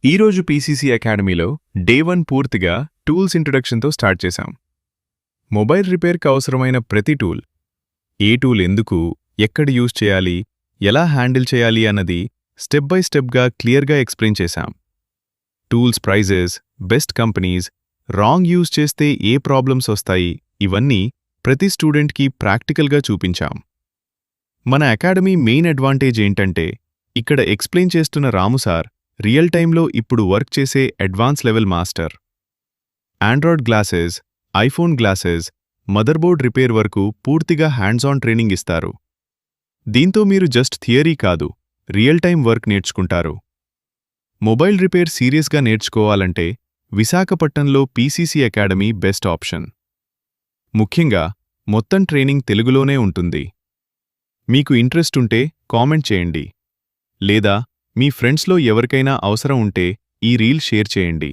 ఈరోజు పీసీసీ అకాడమీలో డే 1 పూర్తిగా టూల్స్ ఇంట్రడక్షన్తో స్టార్ట్ చేశాం. మొబైల్ రిపేర్కి అవసరమైన ప్రతి టూల్, ఏ టూల్ ఎందుకు, ఎక్కడ యూజ్ చేయాలి, ఎలా హ్యాండిల్ చేయాలి అన్నది స్టెప్ బై స్టెప్గా క్లియర్గా ఎక్స్ప్లెయిన్ చేశాం. Tools prices, best companies, wrong use చేస్తే ఏ ప్రాబ్లమ్స్ వస్తాయి, ఇవన్నీ ప్రతి స్టూడెంట్కి ప్రాక్టికల్గా చూపించాం. మన అకాడమీ మెయిన్ అడ్వాంటేజ్ ఏంటంటే, ఇక్కడ ఎక్స్ప్లెయిన్ చేస్తున్న రాము సార్ రియల్ టైంలో ఇప్పుడు వర్క్ చేసే advance level master. Android glasses, iPhone glasses, motherboard repair వరకు పూర్తిగా హ్యాండ్స్ ఆన్ ట్రైనింగ్ ఇస్తారు. దీంతో మీరు జస్ట్ థియరీ కాదు, రియల్ టైం వర్క్ నేర్చుకుంటారు. మొబైల్ రిపేర్ సీరియస్గా నేర్చుకోవాలంటే విశాఖపట్నంలో పీసీసీ అకాడమీ బెస్ట్ ఆప్షన్. ముఖ్యంగా మొత్తం ట్రైనింగ్ తెలుగులోనే ఉంటుంది. మీకు ఇంట్రెస్ట్ ఉంటే కామెంట్ చేయండి, లేదా మీ ఫ్రెండ్స్లో ఎవరికైనా అవసరం ఉంటే ఈ రీల్ షేర్ చేయండి.